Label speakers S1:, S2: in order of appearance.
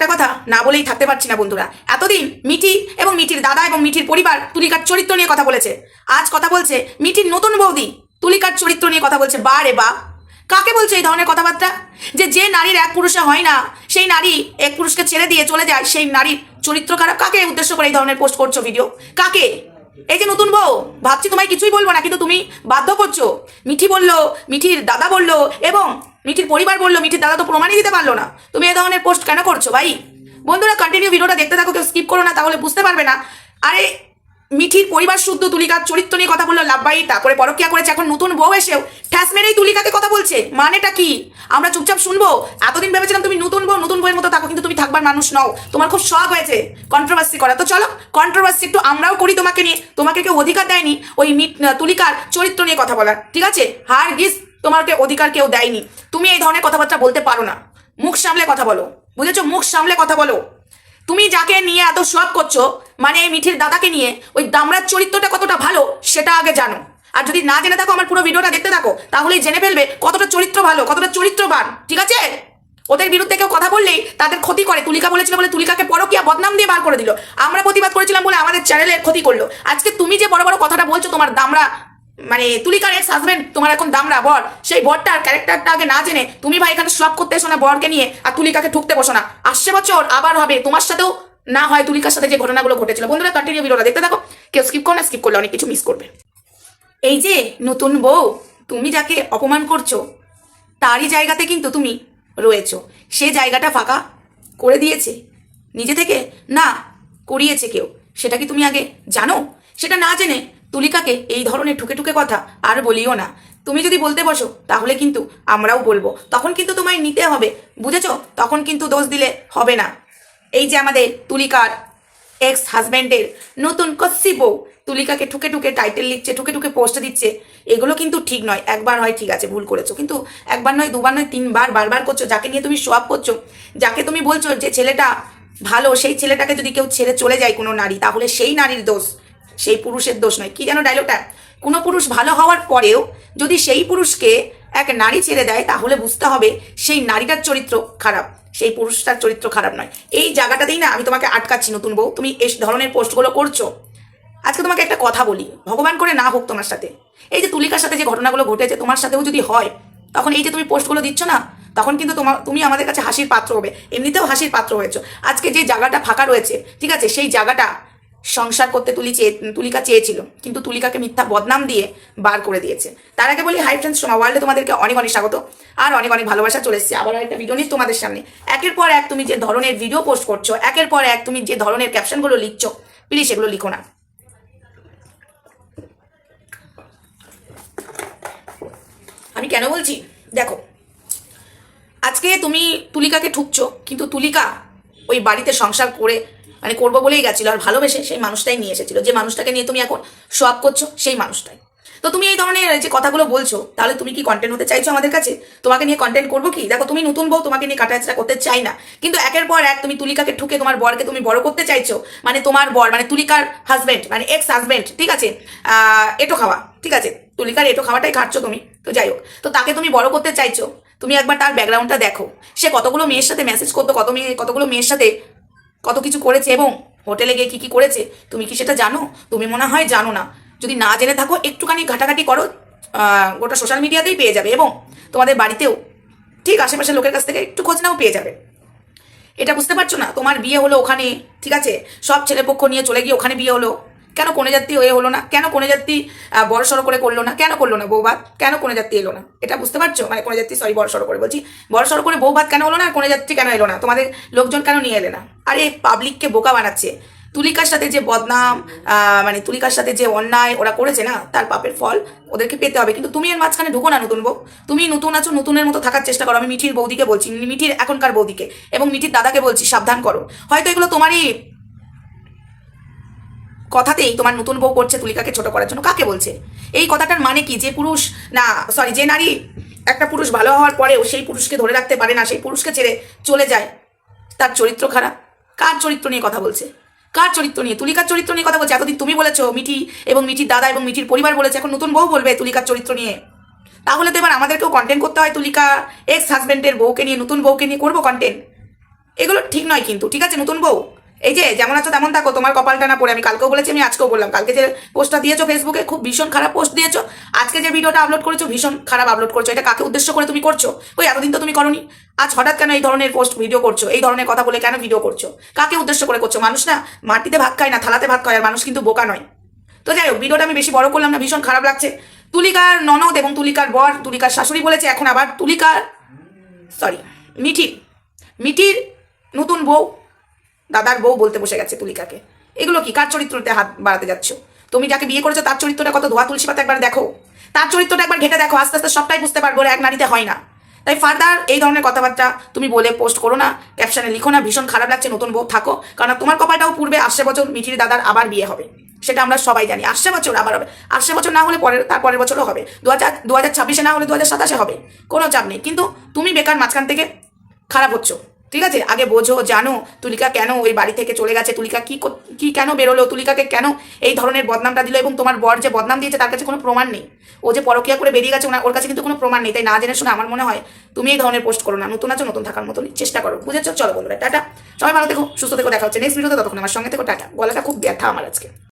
S1: একটা কথা না বলেই থাকতে পারছি না বন্ধুরা। এতদিন মিঠি এবং মিঠির দাদা এবং মিঠির পরিবার তুলিকার চরিত্র নিয়ে কথা বলেছে, আজ কথা বলছে মিঠির নতুন বৌদি তুলিকার চরিত্র নিয়ে কথা বলছে। বা রে বা, কাকে বলছে এই ধরনের কথাবার্তা? যে নারীর এক পুরুষে হয় না, সেই নারী এক পুরুষকে ছেড়ে দিয়ে চলে যায়, সেই নারীর চরিত্র খারাপ। কাকে উদ্দেশ্য করে এই ধরনের পোস্ট করছো ভিডিও? কাকে? এই যে নতুন বউ, ভাবছি তোমায় কিছুই বলবো না, কিন্তু তুমি বাধ্য করছো। মিঠি বললো, মিঠির দাদা বললো এবং মিঠির পরিবার বললো, মিঠির দাদা তো প্রমাণই দিতে পারলো না। তুমি এই ধরনের পোস্ট কেন করছো ভাই? বন্ধুরা কন্টিনিউ ভিডিওটা দেখতে থাকো, কেউ স্কিপ করো না, তাহলে বুঝতে পারবে না। আরে মিঠির পরিবার শুদ্ধ তুলিকার চরিত্র নিয়ে কথা বললো লাভবাই, তারপরে পরকিয়া করেছে, এখন নতুন বউ এসেও ঠ্যাস মেরেই তুলিকাকে কথা বলছে। মানেটা কি? আমরা চুপচাপ শুনবো? এতদিন ভেবেছিলাম তুমি নতুন বউয়ের মতো থাকো, কিন্তু তুমি থাকবার মানুষ নও। তোমার খুব শখ হয়েছে কন্ট্রোভার্সি করা, তো চলো কন্ট্রোভার্সি একটু আমরাও করি তোমাকে নিয়ে। তোমাকে কেউ অধিকার দেয়নি ওই তুলিকার চরিত্র নিয়ে কথা বলার, ঠিক আছে? হারগিজ তোমাকে অধিকার কেউ দেয়নি। তুমি এই ধরনের কথাবার্তা বলতে পারো না, মুখ সামলে কথা বলো, বুঝেছো? মুখ সামলে কথা বলো। তুমি যাকে নিয়ে এত শখ করছো, মানে এই মিঠির দাদাকে নিয়ে, ওই দামড়ার চরিত্রটা কতটা ভালো সেটা আগে জানো। আর যদি না জেনে থাকো, আমার পুরো ভিডিওটা দেখতে থাকো, তাহলেই জেনে ফেলবে কতটা চরিত্র ভালো, কতটা চরিত্রবান, ঠিক আছে? ওদের বিরুদ্ধে কেউ কথা বললেই তাদের ক্ষতি করে। তুলিকা বলেছিল বলে তুলিকাকে পরকিয়া বদনাম দিয়ে বার করে দিল। আমরা প্রতিবাদ করেছিলাম বলে আমাদের চ্যানেলের ক্ষতি করলো। আজকে তুমি যে বড় বড় কথাটা বলছো, তোমার দামড়া মানে তুলিকার এক্স হাজবেন্ড, তোমার এখন দামড়া বর, সেই বরটার ক্যারেক্টারটা আগে না জেনে তুমি ভাই এখানে সব করতে এসো না বরকে নিয়ে, আর তুলিকাকে ঠুকতে বসো না। আসছে বছর আবার হবে তোমার সাথেও, না হয় তুলিকার সাথে যে ঘটনাগুলো ঘটেছিল। বন্ধুরা কন্টিনিউ ভিডিওটা দেখতে থাকো, কেউ স্কিপ করো না, স্কিপ করলে অনেক কিছু মিস করবে। এই যে নতুন বউ, তুমি যাকে অপমান করছো তারই জায়গাতে কিন্তু তুমি রয়েছো। সে জায়গাটা ফাঁকা করে দিয়েছে নিজে থেকে, না করিয়েছে কেউ, সেটা কি তুমি আগে জানো? সেটা না জেনে তুলিকাকে এই ধরনের ঠুকে ঠুকে কথা আর বলিও না। তুমি যদি বলতে বসো তাহলে কিন্তু আমরাও বলবো, তখন কিন্তু তোমায় নিতে হবে, বুঝেছো? তখন কিন্তু দোষ দিলে হবে না। এই যে আমাদের তুলিকার এক্স হাজব্যান্ডের নতুন কচ্ছি বউ তুলিকাকে ঠুকে ঠুকে টাইটেল লিখছে, ঠুকে ঠুকে পোস্ট দিচ্ছে, এগুলো কিন্তু ঠিক নয়। একবার হয় ঠিক আছে, ভুল করেছো, কিন্তু একবার নয়, দুবার নয়, তিনবার বারবার করছো। যাকে নিয়ে তুমি শো আপ করছো, যাকে তুমি বলছো যে ছেলেটা ভালো, সেই ছেলেটাকে যদি কেউ ছেড়ে চলে যায় কোনো নারী, তাহলে সেই নারীর দোষ, সেই পুরুষের দোষ নয়। কি যেন ডায়লগটা? কোনো পুরুষ ভালো হওয়ার পরেও যদি সেই পুরুষকে এক নারী ছেড়ে দেয়, তাহলে বুঝতে হবে সেই নারীটার চরিত্র খারাপ, সেই পুরুষটার চরিত্র খারাপ নয়। এই জায়গাটাতেই না আমি তোমাকে আটকাচ্ছি নতুন বউ, তুমি এই ধরনের পোস্টগুলো করছো। আজকে তোমাকে একটা কথা বলি, ভগবান করে না হোক তোমার সাথে, এই যে তুলিকার সাথে যে ঘটনাগুলো ঘটেছে তোমার সাথেও যদি হয়, তখন এই যে তুমি পোস্টগুলো দিচ্ছ না, তখন কিন্তু তুমি আমাদের কাছে হাসির পাত্র হবে। এমনিতেও হাসির পাত্র হয়েছো। আজকে যে জায়গাটা ফাঁকা রয়েছে, ঠিক আছে, সেই জায়গাটা সংসার করতে তুলিকা চেয়েছিল, কিন্তু তুলিকাকে মিথ্যা বদনাম দিয়ে বার করে দিয়েছে। তার আগে বলি, হাই ফ্রেন্ডস, সোমা ওয়ার্ল্ডে তোমাদেরকে অনেক অনেক স্বাগত আর অনেক অনেক ভালোবাসা। চলে এসেছে আবার একটা ভিডিও নিয়ে তোমাদের সামনে। একের পর এক তুমি যে ধরনের ভিডিও পোস্ট করছো, একের পর এক তুমি যে ধরনের ক্যাপশনগুলো লিখছো, প্লিজ এগুলো লিখো না। আমি কেন বলছি দেখো, আজকে তুমি তুলিকাকে ঠুকছো, কিন্তু তুলিকা ওই বাড়িতে সংসার করে মানে করবো বলেই গেছিল, আর ভালোবেসে সেই মানুষটাই নিয়ে এসেছিল। যে মানুষটাকে নিয়ে তুমি এখন শো আপ করছো, সেই মানুষটাই। তো তুমি এই ধরনের যে কথাগুলো বলছো, তাহলে তুমি কি কন্টেন্ট হতে চাইছো আমাদের কাছে? তোমাকে নিয়ে কন্টেন্ট করবো কি? দেখো, তুমি নতুন বউ, তোমাকে নিয়ে কাটাছাড়া করতে চাই না, কিন্তু একের পর এক তুমি তুলিকাকে ঠুকে তোমার বরকে তুমি বড় করতে চাইছো। মানে তোমার বর মানে তুলিকার হাজবেন্ড, মানে এক্স হাজবেন্ড, ঠিক আছে, এটো খাওয়া, ঠিক আছে, তুলিকার এটো খাওয়াটাই খাচ্ছ তুমি। তো যাই হোক, তো তাকে তুমি বড় করতে চাইছো। তুমি একবার তার ব্যাকগ্রাউন্ডটা দেখো, সে কতগুলো মেয়ের সাথে মেসেজ করতো, কতগুলো মেয়ের সাথে কত কিছু করেছে, এবং হোটেলে গিয়ে কি করেছে, তুমি কি সেটা জানো? তুমি মনে হয় জানো না। যদি না জেনে থাকো, একটুখানি ঘাটাঘাটি করো, গোটা সোশ্যাল মিডিয়াতেই পেয়ে যাবে, এবং তোমাদের বাড়িতেও ঠিক আশেপাশের লোকের কাছ থেকে একটু খোঁজ নাও, পেয়ে যাবে। এটা বুঝতে পারছো না? তোমার বিয়ে হলো ওখানে, ঠিক আছে, সব ছেলেপক্ষ নিয়ে চলে গিয়ে ওখানে বিয়ে হলো, কেন কোনে যাত্রী হয়ে হলো না? কেন কোনে যাত্রী বড় সড়ো করে করলো না? কেন করলো না বৌভাত? কেন কোনে যাত্রী এলো না? এটা বুঝতে পারছো? মানে কোনে যাত্রী, সরি, বড় সড়ো করে বলছি, বড় সড়ো করে বৌভাত কেন হলো না? কোনে যাত্রী কেন এলো না? তোমাদের লোকজন কেন নিয়ে এলে না? আরে পাবলিককে বোকা বানাচ্ছে। তুলিকার সাথে যে বদনাম, মানে তুলিকার সাথে যে অন্যায় ওরা করেছে না, তার পাপের ফল ওদেরকে পেতে হবে। কিন্তু তুমি এর মাঝখানে ঢুকো না নতুন বউ। তুমি নতুন আছো, নতুনের মতো থাকার চেষ্টা করো। আমি মিঠির বৌদিকে বলছি, মিঠির এখনকার বৌদিকে এবং মিঠির দাদাকে বলছি, সাবধান করো। হয়তো এগুলো তোমারই কথাতেই তোমার নতুন বউ করছে তুলিকাকে ছোট করার জন্য। কাকে বলছে? এই কথাটার মানে কি? যে পুরুষ না, সরি, যে নারী একটা পুরুষ ভালো হওয়ার পরেও সেই পুরুষকে ধরে রাখতে পারে না, সেই পুরুষকে ছেড়ে চলে যায়, তার চরিত্র খারাপ। কার চরিত্র নিয়ে কথা বলছে? কার চরিত্র নিয়ে? তুলিকার চরিত্র নিয়ে কথা বলছে। এতদিন তুমি বলেছো, মিঠি এবং মিঠির দাদা এবং মিঠির পরিবার বলেছে, এখন নতুন বউ বলবে তুলিকার চরিত্র নিয়ে। তাহলে তো এবার আমাদেরকেও কন্টেন্ট করতে হয় তুলিকা এক্স হাজবেন্ডের বউকে নিয়ে, নতুন বউকে নিয়ে করবো কন্টেন্ট। এগুলো ঠিক নয় কিন্তু, ঠিক আছে নতুন বউ? এই যে যেমন আছো তেমন থাকো, তোমার কপালটা না পড়ে। আমি কালকেও বলেছি, আমি আজকেও বললাম, কালকে যে পোস্টটা দিয়েছো ফেসবুকে খুব ভীষণ খারাপ পোস্ট দিয়েছো, আজকে যে ভিডিওটা আপলোড করেছো ভীষণ খারাপ আপলোড করছো। এটা কাকে উদ্দেশ্য করে তুমি করছো? ওই এতদিন তো তুমি করনি, আজ হঠাৎ কেন এই ধরনের পোস্ট ভিডিও করছো? এই ধরনের কথা বলে কেন ভিডিও করছো? কাকে উদ্দেশ্য করে করছো? মানুষ না মাটিতে ভাত খায় না, থালাতে ভাত খায়, আর মানুষ কিন্তু বোকা নয়। তো যাই হোক, ভিডিওটা আমি বেশি বড় করলাম না, ভীষণ খারাপ লাগছে। তুলিকার ননদ এবং তুলিকার বর, তুলিকার শাশুড়ি বলেছে এখন আবার মিঠির নতুন বউ, দাদার বউ বলতে বসে গেছে তুলিকাকে। এগুলো কি? কার চরিত্রতে হাত বাড়াতে যাচ্ছ? তুমি যাকে বিয়ে করেছো তার চরিত্রটা কত ধোয়া তুলসী পাতা একবার দেখো, তার চরিত্রটা একবার ঘেটে দেখো, আস্তে আস্তে সবটাই বুঝতে পারবো। এক নারীতে হয় না। তাই ফার্দার এই ধরনের কথাবার্তা তুমি বলে পোস্ট করো না, ক্যাপশনে লিখো না। ভীষণ খারাপ লাগছে, নতুন বউ থাকো, কারণ তোমার কপালটাও পূর্বে আসছে বছর মিঠির দাদার আবার বিয়ে হবে, সেটা আমরা সবাই জানি। আসছে বছর আবার হবে, আসছে বছর না হলে তার পরের বছরও হবে, 2026-এ না হলে 27-এ হবে, কোনো চাপ নেই। কিন্তু তুমি বেকার মাঝখান থেকে খারাপ হচ্ছ, ঠিক আছে? আগে বোঝো, জানো তুলিকা কেন ওই বাড়ি থেকে চলে গেছে, তুলিকা কি কেন বেরোলো, তুলিকাকে কেন এই ধরনের বদনামটা দিল, এবং তোমার বর যে বদনাম দিয়েছে তার কাছে কোনো প্রমাণ নেই। ও যে পরকিয়া করে বেরিয়ে গেছে ওর কাছে কিন্তু কোনো প্রমাণ নেই। তাই না জেনে শুনে আমার মনে হয় তুমি এই ধরনের পোস্ট করো না। নতুন আছো, নতুন থাকার মতন চেষ্টা করো, বুঝেছো? চলো বন্ধুরা, টাটা, সবাই ভালো থেকো, সুস্থ থেকো, দেখা হচ্ছে নেক্সট ভিডিওতে। ততক্ষণ আমার সঙ্গে থেকো, টাটা। গলাটা খুব ব্যথা আমার আজকে।